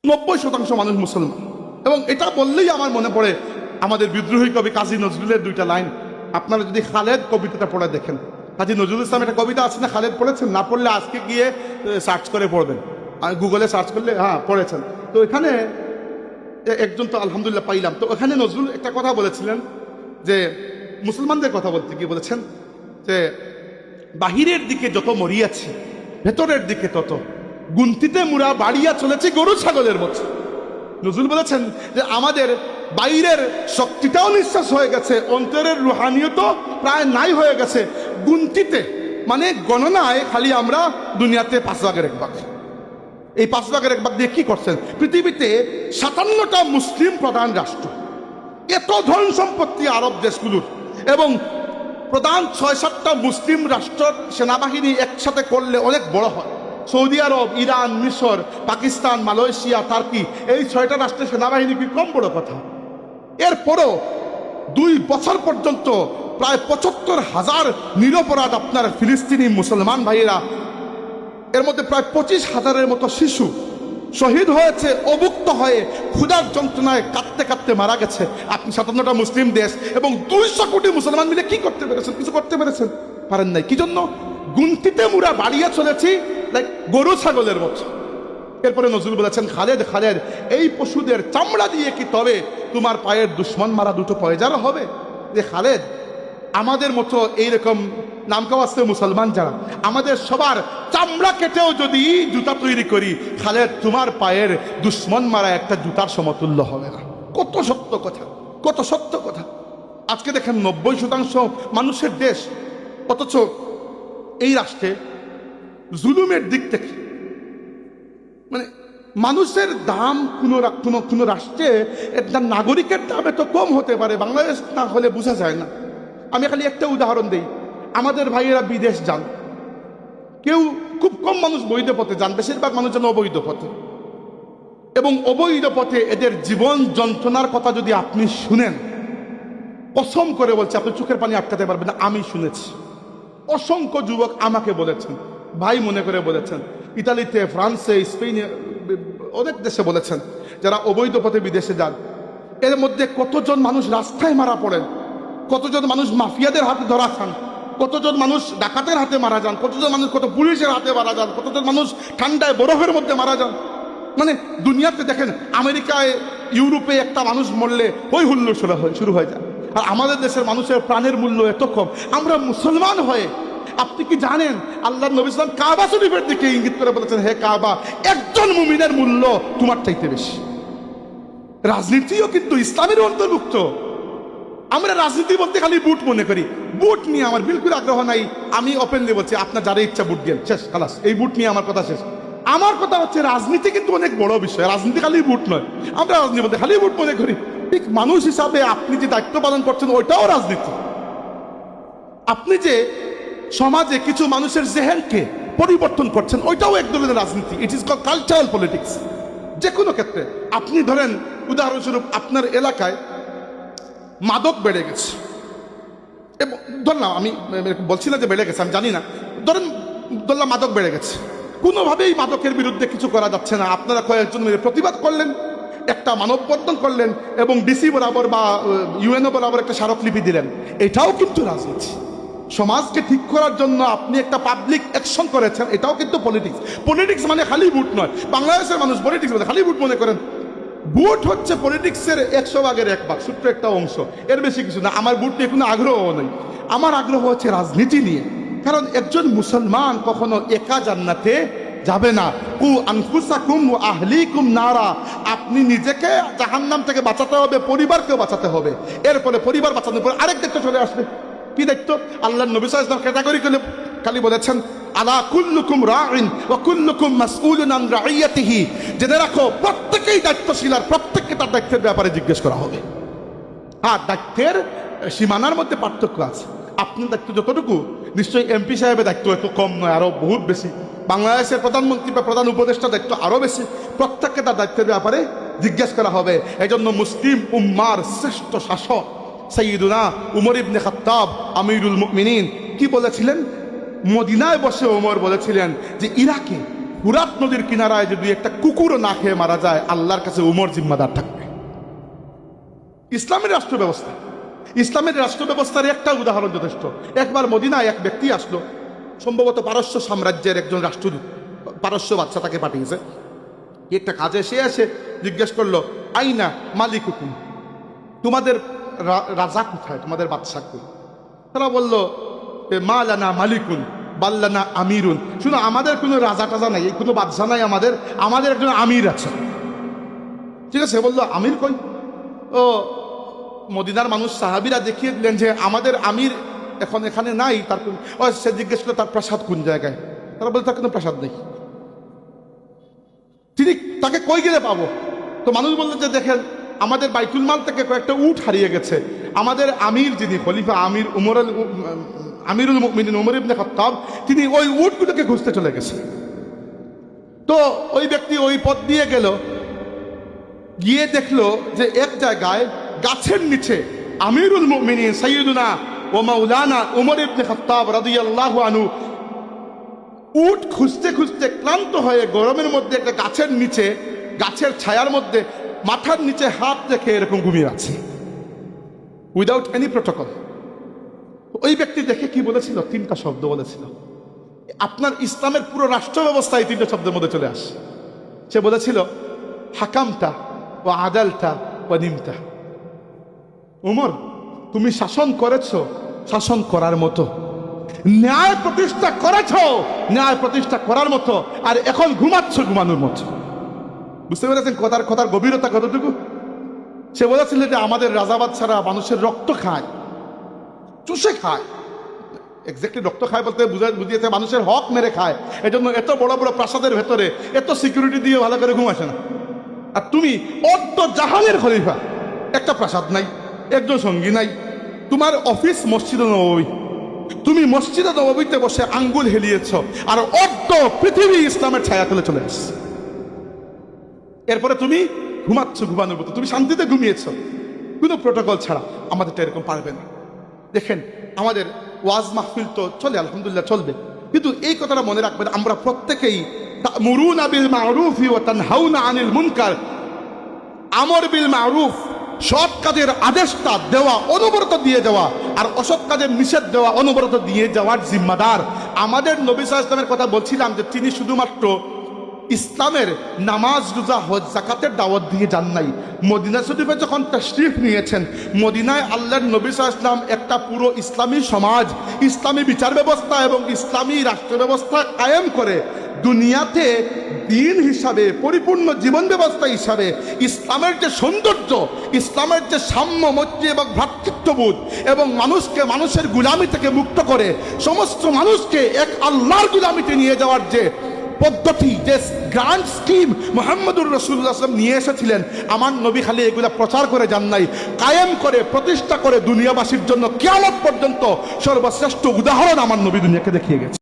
90% মানুষ মুসলমান। এবং এটা বললেই আমার মনে পড়ে আমাদের বিদ্রোহী কবি কাজী নজরুলের দুইটা লাইন। আপনারা যদি খালেদ কবিতাটা পড়ে দেখেন, কাজী নজরুল ইসলাম একটা কবিতা আছে না, খালেদ পড়েছেন? না পড়লে আজকে গিয়ে সার্চ করে পড়বেন, গুগলে সার্চ করলে হ্যাঁ পড়েছেন। তো এখানে একজন তো আলহামদুলিল্লাহ পাইলাম। তো ওখানে নজরুল একটা কথা বলেছিলেন যে মুসলমানদের কথা বলতে গিয়ে বলেছেন যে বাহিরের দিকে যত মরিয়াছি ভেতরের দিকে তত, গুনতিতে মুরা বাড়িয়া চলেছি গরু ছাগলের মতো। নজরুল বলেছেন যে আমাদের বাইরের শক্তিটাও নিঃশ্বাস হয়ে গেছে, অন্তরের রুহানিয়তও প্রায় নাই হয়ে গেছে। গুনতিতে মানে গণনায় খালি আমরা দুনিয়াতে 5 ভাগের 1 ভাগ। এই 5 ভাগের 1 ভাগ দিয়ে কি করছেন? পৃথিবীতে 57টা মুসলিম প্রধান রাষ্ট্র, এত ধন সম্পত্তি আরব দেশগুলোর, এবং প্রধান 6-7টা মুসলিম রাষ্ট্রের সেনাবাহিনী একসাথে করলে অনেক বড় হয়। সৌদি আরব, ইরান, মিশর, পাকিস্তান, মালয়েশিয়া, টার্কি, এই 6টা রাষ্ট্রের সেনাবাহিনী কি কম বড় কথা? এরপরও 2 বছর পর্যন্ত প্রায় 75,000 নিরপরাধ আপনার ফিলিস্তিনি মুসলমান ভাইয়েরা, এর মধ্যে প্রায় 25,000-এর মতো শিশু শহীদ হয়েছে, অভুক্ত হয়ে ক্ষুধার যন্ত্রণায় কাঁদতে কাঁদতে মারা গেছে। আপনি 57টা মুসলিম দেশ এবং 200 কোটি মুসলমান মিলে কি করতে পেরেছেন? কিছু করতে পেরেছেন? পারেন নাই। কি জন্য? গুনতিতে মুরা বাড়িয়ে চলেছি লাইক গরু ছাগলের মতো। এরপরে নজরুল বলেছেন, খালেদ খালেদ এই পশুদের চামড়া দিয়ে কি তবে তোমার পায়ের দুশ্মন মারা দুটো পয়জার হবে? যে খালেদ, আমাদের মতো এইরকম নামকাওয়াস্তে মুসলমান যারা, আমাদের সবার চামড়া কেটেও যদি জুতা তৈরি করি, খালেদ তোমার পায়ের দুশ্মন মারা একটা জুতার সমতুল্য হবে না। কত সত্য কথা, কত সত্য কথা। আজকে দেখেন 90% মানুষের দেশ, অথচ এই রাষ্ট্রে জুলুমের দিক থেকে মানে মানুষের দাম কোনো রাষ্ট্রে একটা নাগরিকের দাম এত কম হতে পারে, বাংলাদেশ না হলে বোঝা যায় না। আমি খালি একটা উদাহরণ দিই। আমাদের ভাইয়েরা বিদেশ যান, কেউ খুব কম মানুষ বৈধ পথে যান, বেশিরভাগ মানুষ যেন অবৈধ পথে। এবং অবৈধ পথে এদের জীবন যন্ত্রণার কথা যদি আপনি শুনেন, কসম করে বলছে আপনি চোখের পানি আটকাতে পারবেন না। আমি শুনেছি, অসংখ্য যুবক আমাকে বলেছেন, ভাই মনে করে বলেছেন, ইতালিতে, ফ্রান্সে, স্পেনে, অনেক দেশে বলেছেন, যারা অবৈধ পথে বিদেশে যান। এর মধ্যে কতজন মানুষ রাস্তায় মারা পড়েন, কতজন মানুষ মাফিয়াদের হাতে ধরা খান, কতজন মানুষ ডাকাতের হাতে মারা যান, কতজন মানুষ কত পুলিশের হাতে মারা যান, কতজন মানুষ ঠান্ডায় বরফের মধ্যে মারা যান। মানে দুনিয়াতে দেখেন, আমেরিকায়, ইউরোপে একটা মানুষ মরলে হই হুল্লোড় শুরু হয়ে যায়। আর আমাদের দেশের মানুষের প্রাণের মূল্য এত কম। আমরা মুসলমান হয়ে, আপনি কি জানেন আল্লাহ নবী সাল্লাল্লাহু আলাইহি ওয়াসাল্লাম কাবা শরীফের দিকে ইঙ্গিত করে বলেছেন, হে কাবা, একজন মুমিনের মূল্য তোমার চাইতে বেশি। রাজনীতিও কিন্তু ইসলামের অন্তর্ভুক্ত। আমরা রাজনীতি বলতে খালি বুট মনে করি। বুট নিয়ে আমার বিলকুল আগ্রহ নাই। আমি ওপেনলি বলছি, আপনার যারা ইচ্ছা বুট দেন, শেষ, খালাস। এই বুট নিয়ে আমার কথা শেষ। আমার কথা হচ্ছে রাজনীতি কিন্তু অনেক বড় বিষয়। রাজনীতি খালি বুট নয়। আমরা রাজনীতি বলতে খালি বুট মনে করি। ঠিক মানুষ হিসাবে আপনি যে দায়িত্ব পালন করছেন, ওইটাও রাজনীতি। আপনি যে সমাজে কিছু মানুষের জেহেনকে পরিবর্তন করছেন, ওইটাও এক ধরনের রাজনীতি। It is called cultural politics. যে কোনো ক্ষেত্রে আপনি ধরেন, উদাহরণস্বরূপ আপনার এলাকায় মাদক বেড়ে গেছে, এবং ধরলাম, আমি বলছি না যে বেড়ে গেছে, আমি জানি না, ধরলাম মাদক বেড়ে গেছে, কোনোভাবেই মাদকের বিরুদ্ধে কিছু করা যাচ্ছে না। আপনারা কয়েকজন মিলে প্রতিবাদ করলেন, একটা মানববন্ধন করলেন, এবং ডিসি বরাবর বা ইউএনও বরাবর একটা স্মারকলিপি দিলেন। এটাও কিন্তু রাজনীতি। সমাজকে ঠিক করার জন্য আপনি একটা পাবলিক অ্যাকশন করেছেন, এটাও কিন্তু পলিটিক্স। পলিটিক্স মানে খালি ভোট নয়। বাংলাদেশের মানুষ পলিটিক্স মানে খালি ভোট মনে করেন। ভোট হচ্ছে পলিটিক্সের 100 ভাগের 1 ভাগ, ছোট্ট একটা অংশ, এর বেশি কিছু না। আমার ভোট নিয়ে কোনো আগ্রহ নেই। আমার আগ্রহ হচ্ছে রাজনীতি নিয়ে। কারণ একজন মুসলমান কখনো একা জান্নাতে যাবে না। কু আনফুসাকুম ওয়া আহলিকুম নারা। আপনি নিজেকে জাহান্নাম থেকে বাঁচাতে হবে, পরিবারকেও বাঁচাতে হবে। এরপরে পরিবার বাঁচানোর পর আরেক দায়িত্ব চলে আসবে। কি দায়িত্ব? আল্লাহর নবী সাল্লাল্লাহু আলাইহি ওয়াসাল্লাম ক্যাটাগরি করে খালি বলেছেন, আলা কুল্লুকুম রাইন ওয়া কুল্লুকুম মাসউলুন আন রাইয়াতিহি। জেনে রাখো, প্রত্যেকেই দায়িত্বশীল, আর প্রত্যেককে তার দায়িত্বের ব্যাপারে জিজ্ঞেস করা হবে। আর দায়িত্বের সীমানার মধ্যে পার্থক্য আছে। আপনার দায়িত্ব যতটুকু, নিশ্চয়ই এমপি সাহেবের দায়িত্ব এত কম নয়, আরো বহুত বেশি। বাংলাদেশের প্রধানমন্ত্রী বা প্রধান উপদেষ্টার দায়িত্ব আরো বেশি। প্রত্যেককে তার দায়িত্বের ব্যাপারে জিজ্ঞেস করা হবে। এই জন্য মুসলিম উম্মার শ্রেষ্ঠ শাসক সাইয়্যিদুনা উমর ইবনে খাত্তাব আমিরুল মুমিনিন কি বলেছিলেন? মদিনায় বসে ওমর বলেছিলেন যে ইরাকে ফুরাত নদীর কিনারায় যদি একটা কুকুরও না খেয়ে মারা যায়, আল্লাহর কাছে উমর জিম্মাদার থাকবে। ইসলামের রাষ্ট্র ব্যবস্থা, ইসলামের রাষ্ট্র ব্যবস্থার একটা উদাহরণ যথেষ্ট। একবার মদিনায় এক ব্যক্তি আসলো, সম্ভবত পারস্য সাম্রাজ্যের একজন রাষ্ট্রদূত, পারস্য বাদশা তাকে পাঠিয়েছে একটা কাজে। সে এসে জিজ্ঞেস করলো, আইনা মালিকুকুম, তোমাদের রাজা কোথায়, তোমাদের বাদশা কই? তারা বলল, মালানা মালিকুন বাল্লানা আমিরুন। শুনো, আমাদের কোনো রাজা টাজা নাই, কোনো বাদশা নাই, আমাদের একজন আমির আছে। ঠিক আছে, বললো আমির কই? ও মদিনার মানুষ সাহাবীরা দেখিয়ে দিলেন যে আমাদের আমির এখন এখানে নাই। তারপর সে জিজ্ঞেস করলো তার প্রাসাদ কোন জায়গায়? তারা বললো তার কোনো প্রাসাদ নেই। তিনি তাকে কই গেলে পাবো? তো মানুষ বললো যে দেখেন, আমাদের বাইতুল মাল থেকে কয়েকটা উট হারিয়ে গেছে। আমাদের আমির যিনি খলিফা আমিরুল মুমিনিন উমর ইবনে খাত্তাব, তিনি ওই উটগুলোকে খুঁজতে চলে গেছে। তো ওই ব্যক্তি ওই পথ দিয়ে গেল, গিয়ে দেখলো যে এক জায়গায় গাছের নিচে আমিরুল মুমিনিন সাইয়্যিদুনা ওয়া মাওলানা উমর ইবনে খাত্তাব রাদিয়াল্লাহু আনহু উট খুঁজতে খুঁজতে ক্লান্ত হয়ে গরমের মধ্যে একটা গাছের নিচে, গাছের ছায়ার মধ্যে মাথার নিচে হাত রেখে এরকম ঘুমিয়ে আছে, উইদাউট এনি প্রোটোকল। ওই ব্যক্তি দেখে কি বলেছিল? তিনটা শব্দ বলেছিল। আপনার ইসলামের পুরো রাষ্ট্র ব্যবস্থা এই তিনটা শব্দের মধ্যে চলে আসে। সে বলেছিল, হাকামটা ও আদালটা ও নিমতা। উমর, তুমি শাসন করেছ শাসন করার মতো, ন্যায় প্রতিষ্ঠা করেছ ন্যায় প্রতিষ্ঠা করার মতো, আর এখন ঘুমাচ্ছ ঘুমানোর মতো। বুঝতে পেরেছেন কথার গভীরতা কতটুকু? সে বলেছিল যে আমাদের রাজাবাদ ছাড়া মানুষের রক্ত খায়, চুষে খায়। এক্স্যাক্টলি রক্ত খায় বলতে বুঝিয়েছে মানুষের হক মেরে খায়। এজন্য এত বড় বড় প্রাসাদের ভেতরে এত সিকিউরিটি দিয়ে ভালো করে ঘুম আসে না। আর তুমি অর্ধ জাহানের খলিফা, একটা প্রাসাদ নাই, একজন সঙ্গী নাই, তোমার অফিস মসজিদে নববী, তুমি মসজিদে নববীতে বসে আঙ্গুল হেলিয়েছ, আর অর্ধ পৃথিবী ইসলামের ছায়া তলে চলে আসছে। এরপরে তুমি ঘুমাচ্ছ ঘুমানোর মতো, তুমি শান্তিতে ঘুমিয়েছ কোনো প্রোটোকল ছাড়া। আমাদেরটা এরকম পারবে না। দেখেন, আমাদের ওয়াজ মাহফিল তো চলে, আলহামদুলিল্লাহ চলবে, কিন্তু এই কথাটা মনে রাখবেন, আমরা প্রত্যেকেই তা'মুরুনা বিল মা'রুফি ওয়া তানহাউনা আনিল মুনকার, আমর বিল মা'রুফ, সৎ কাজের আদেশটা দেওয়া, অনবরত দিয়ে যাওয়া, আর অসৎ কাজের নিষেধ দেওয়া, অনবরত দিয়ে যাওয়ার জিম্মাদার আমাদের নবী সাল্লাল্লাহু আলাইহি ওয়াসাল্লামের কথা বলছিলাম যে তিনি শুধুমাত্র ইসলামের নামাজ, রোজা, হজ, যাকাতের দাওয়াত দিয়ে যান নাই। মদিনা শরীফে যখন তাশরিফ নিয়েছেন, মদিনায় আল্লাহর নবী সাল্লাল্লাহু আলাইহি ওয়াসাল্লাম একটা পুরো ইসলামী সমাজ, ইসলামী বিচার ব্যবস্থা এবং ইসলামী রাষ্ট্র ব্যবস্থা কায়েম করে দুনিয়াতে দিন হিসাবে, পরিপূর্ণ জীবন ব্যবস্থা হিসাবে ইসলামের যে সৌন্দর্য, ইসলামের যে সাম্য, মৈত্রী এবং ভ্রাতৃত্ববোধ, এবং মানুষকে মানুষের গুলামি থেকে মুক্ত করে সমস্ত মানুষকে এক আল্লাহর গুলামিতে নিয়ে যাওয়ার যে পদ্ধতি, যে গ্র্যান্ড স্কিম মুহাম্মদুর রাসূলুল্লাহ সাল্লাল্লাহু আলাইহি ওয়াসাল্লাম নিয়ে এসেছিলেন, আমার নবী খালি এগুলা প্রচার করে যান নাই, কায়েম করে প্রতিষ্ঠা করে দুনিয়াবাসীর জন্য কিয়ামত পর্যন্ত সর্বশ্রেষ্ঠ উদাহরণ আমার নবী দুনিয়াকে দেখিয়ে গেছে।